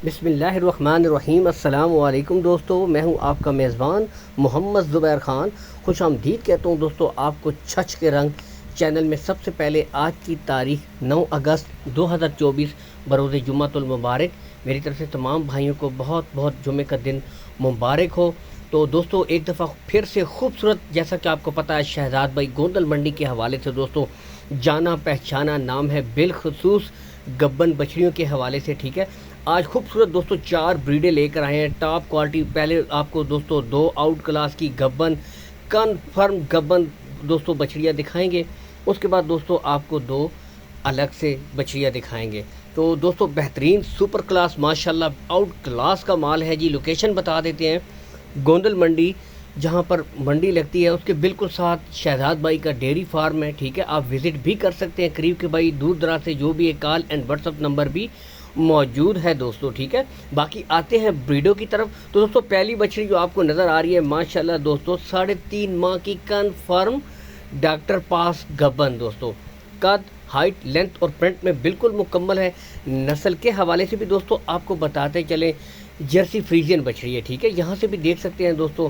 بسم اللہ الرحمن الرحیم۔ السلام علیکم دوستو، میں ہوں آپ کا میزبان محمد زبیر خان۔ خوش آمدید کہتا ہوں دوستو آپ کو چھچ کے رنگ چینل میں۔ سب سے پہلے آج کی تاریخ 9 اگست 2024 بروز جمعۃ المبارک، میری طرف سے تمام بھائیوں کو بہت بہت جمعے کا دن مبارک ہو۔ تو دوستو ایک دفعہ پھر سے خوبصورت، جیسا کہ آپ کو پتہ ہے، شہزاد بھائی گوندل منڈی کے حوالے سے دوستو جانا پہچانا نام ہے، بالخصوص گبن بچڑیوں کے حوالے سے، ٹھیک ہے۔ آج خوبصورت دوستو 4 بریڈیں لے کر آئے ہیں، ٹاپ کوالٹی۔ پہلے آپ کو دوستو 2 آؤٹ کلاس کی گبن، کنفرم گبن دوستو بچڑیاں دکھائیں گے۔ اس کے بعد دوستو آپ کو 2 الگ سے بچڑیاں دکھائیں گے۔ تو دوستو بہترین سپر کلاس ماشاءاللہ آؤٹ کلاس کا مال ہے جی۔ لوکیشن بتا دیتے ہیں، گوندل منڈی جہاں پر منڈی لگتی ہے اس کے بالکل ساتھ شہزاد بھائی کا ڈیری فارم ہے، ٹھیک ہے۔ آپ وزٹ بھی کر سکتے ہیں، قریب کے بھائی دور دراز سے جو بھی ہے، call and what's app number بھی موجود ہے دوستو، ٹھیک ہے۔ باقی آتے ہیں بریڈوں کی طرف۔ تو دوستو پہلی بچڑی جو آپ کو نظر آ رہی ہے ماشاءاللہ دوستو 3.5 ماہ کی کنفرم ڈاکٹر پاس گبن دوستو، قد، ہائٹ، لینتھ اور پرنٹ میں بالکل مکمل ہے۔ نسل کے حوالے سے بھی دوستو آپ کو بتاتے چلیں، جرسی فریزین بچڑی ہے، ٹھیک ہے، یہاں سے بھی دیکھ سکتے ہیں دوستو۔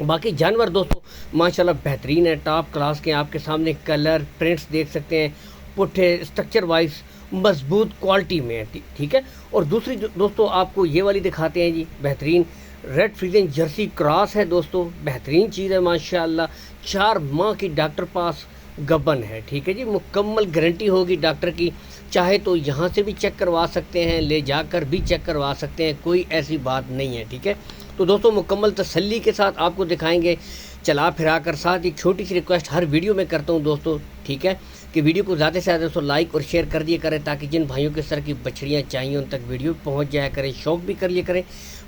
باقی جانور دوستو ماشاءاللہ بہترین ہے، ٹاپ کلاس کے، آپ کے سامنے کلر پرنٹس دیکھ سکتے ہیں، پٹھے اسٹرکچر وائز مضبوط کوالٹی میں ہے، ٹھیک ہے۔ اور دوسری دوستو آپ کو یہ والی دکھاتے ہیں جی، بہترین ریڈ فریزین جرسی کراس ہے دوستو، بہترین چیز ہے ماشاءاللہ۔ 4 ماہ کی ڈاکٹر پاس گبن ہے، ٹھیک ہے جی، مکمل گارنٹی ہوگی ڈاکٹر کی۔ چاہے تو یہاں سے بھی چیک کروا سکتے ہیں، لے جا کر بھی چیک کروا سکتے ہیں، کوئی ایسی بات نہیں ہے، ٹھیک ہے۔ تو دوستو مکمل تسلی کے ساتھ آپ کو دکھائیں گے چلا پھرا کر۔ ساتھ ایک چھوٹی سی ریکویسٹ ہر ویڈیو میں کرتا ہوں دوستو، ٹھیک ہے، کہ ویڈیو کو زیادہ سے زیادہ دوستو لائک اور شیئر کر دیا کریں، تاکہ جن بھائیوں کے سر کی بچڑیاں چاہیے ان تک ویڈیو پہنچ جایا کرے، شوق بھی کر لیا کریں،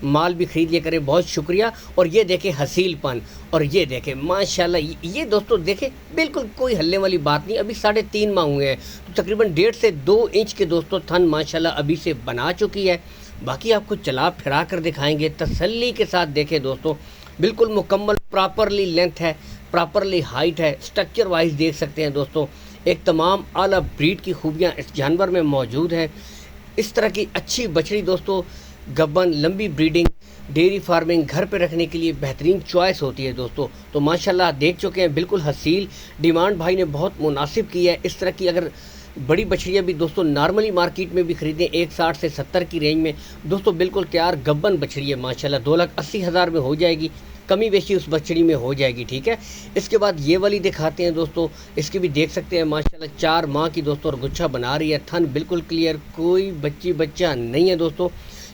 مال بھی خرید لیا کریں۔ بہت شکریہ۔ اور یہ دیکھیں حسیل پن، اور یہ دیکھیں ماشاءاللہ، یہ دوستو دیکھیں بالکل کوئی ہلنے والی بات نہیں۔ ابھی 3.5 ماہ ہوئے ہیں، تو تقریباً 1.5 سے 2 انچ کے دوستو تھن ماشاءاللہ ابھی سے بنا چکی ہے۔ باقی آپ کو چلا پھرا کر دکھائیں گے، تسلی کے ساتھ دیکھیں دوستو، بالکل مکمل پراپرلی لینتھ ہے، پراپرلی ہائٹ ہے، اسٹرکچر وائز دیکھ سکتے ہیں دوستو۔ ایک تمام اعلیٰ بریڈ کی خوبیاں اس جانور میں موجود ہیں۔ اس طرح کی اچھی بچڑی دوستو گبن، لمبی بریڈنگ، ڈیری فارمنگ، گھر پہ رکھنے کے لیے بہترین چوائس ہوتی ہے دوستو۔ تو ماشاءاللہ دیکھ چکے ہیں، بالکل حسیل، ڈیمانڈ بھائی نے بہت مناسب کی ہے۔ اس طرح کی اگر بڑی بچڑیاں بھی دوستو نارملی مارکیٹ میں بھی خریدیں 160 سے 70 کی رینج میں دوستو، بالکل تیار گبن بچڑی ہے ماشاءاللہ، 2,80,000 میں ہو جائے گی، کمی بیشی اس بچڑی میں ہو جائے گی، ٹھیک ہے۔ اس کے بعد یہ والی دکھاتے ہیں دوستو، اس کی بھی دیکھ سکتے ہیں ماشاءاللہ 4 ماہ کی دوستو، اور گچھا بنا رہی ہے، تھن بالکل کلیئر، کوئی بچہ نہیں ہے دوستو۔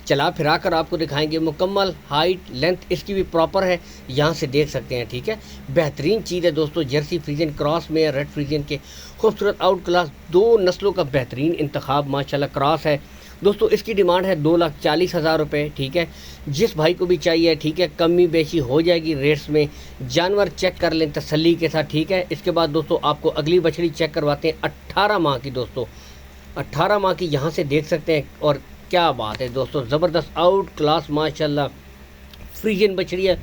چلا پھرا کر آپ کو دکھائیں گے، مکمل ہائٹ لینتھ اس کی بھی پراپر ہے، یہاں سے دیکھ سکتے ہیں، ٹھیک ہے۔ بہترین چیز ہے دوستو، جرسی فریزین کراس میں ریڈ فریزین کے خوبصورت آؤٹ کلاس 2 نسلوں کا بہترین انتخاب ماشاءاللہ کراس ہے دوستو۔ اس کی ڈیمانڈ ہے 2,40,000 روپے، ٹھیک ہے۔ جس بھائی کو بھی چاہیے، ٹھیک ہے، کمی بیشی ہو جائے گی ریٹس میں، جانور چیک کر لیں تسلی کے ساتھ، ٹھیک ہے۔ اس کے بعد دوستو آپ کو اگلی بچڑی چیک کرواتے ہیں 18 ماہ کی دوستو، 18 ماہ کی، یہاں سے دیکھ سکتے ہیں، اور کیا بات ہے دوستو، زبردست آؤٹ کلاس ماشاءاللہ فریزین بچڑی ہے،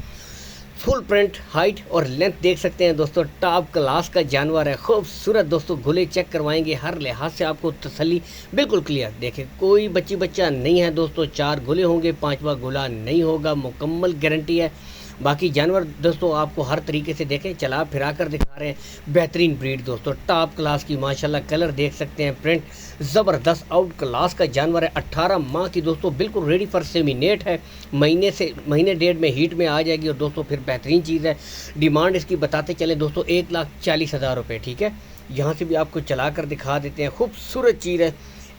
فل پرنٹ، ہائٹ اور لینتھ دیکھ سکتے ہیں دوستو، ٹاپ کلاس کا جانور ہے، خوبصورت دوستو۔ گھلے چیک کروائیں گے، ہر لحاظ سے آپ کو تسلی بالکل کلیئر، دیکھیں کوئی بچہ نہیں ہے دوستو، 4 گھلے ہوں گے، 5واں گھلا نہیں ہوگا، مکمل گارنٹی ہے۔ باقی جانور دوستو آپ کو ہر طریقے سے دیکھیں، چلا پھرا کر دکھا رہے ہیں، بہترین بریڈ دوستو، ٹاپ کلاس کی ماشاءاللہ، کلر دیکھ سکتے ہیں، پرنٹ زبردست آؤٹ کلاس کا جانور ہے، 18 ماہ کی دوستو، بالکل ریڈی فار سیمینیٹ ہے، مہینے 1.5 میں ہیٹ میں آ جائے گی۔ اور دوستو پھر بہترین چیز ہے، ڈیمانڈ اس کی بتاتے چلیں دوستو 1,40,000 روپے، ٹھیک ہے۔ یہاں سے بھی آپ کو چلا کر دکھا دیتے ہیں، خوبصورت چیز ہے،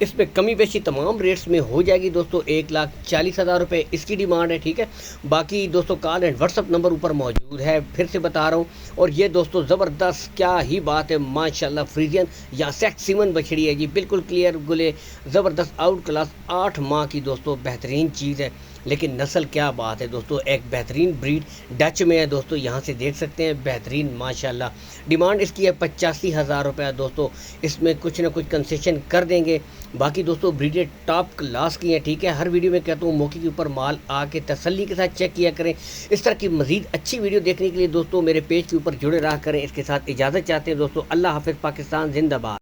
اس میں کمی بیشی تمام ریٹس میں ہو جائے گی دوستو، 1,40,000 روپے اس کی ڈیمانڈ ہے، ٹھیک ہے۔ باقی دوستو call and what's app number اوپر موجود ہے، پھر سے بتا رہا ہوں۔ اور یہ دوستو زبردست، کیا ہی بات ہے ماشاءاللہ، فریزین یا سیکسیمن بچڑی ہے جی، بالکل کلیئر گلے، زبردست آؤٹ کلاس 8 ماہ کی دوستو، بہترین چیز ہے۔ لیکن نسل کیا بات ہے دوستو، ایک بہترین بریڈ ڈچ میں ہے دوستو، یہاں سے دیکھ سکتے ہیں، بہترین ماشاءاللہ۔ ڈیمانڈ اس کی ہے 85,000 روپے دوستو، اس میں کچھ نہ کچھ کنسیشن کر دیں گے۔ باقی دوستو بریڈیں ٹاپ کلاس کی ہیں، ٹھیک ہے۔ ہر ویڈیو میں کہتا ہوں موقع کے اوپر مال آ کے تسلی کے ساتھ چیک کیا کریں۔ اس طرح کی مزید اچھی ویڈیو دیکھنے کے لیے دوستو میرے پیج کے اوپر جڑے رہا کریں۔ اس کے ساتھ اجازت چاہتے ہیں دوستو، اللہ حافظ، پاکستان زندہ باد۔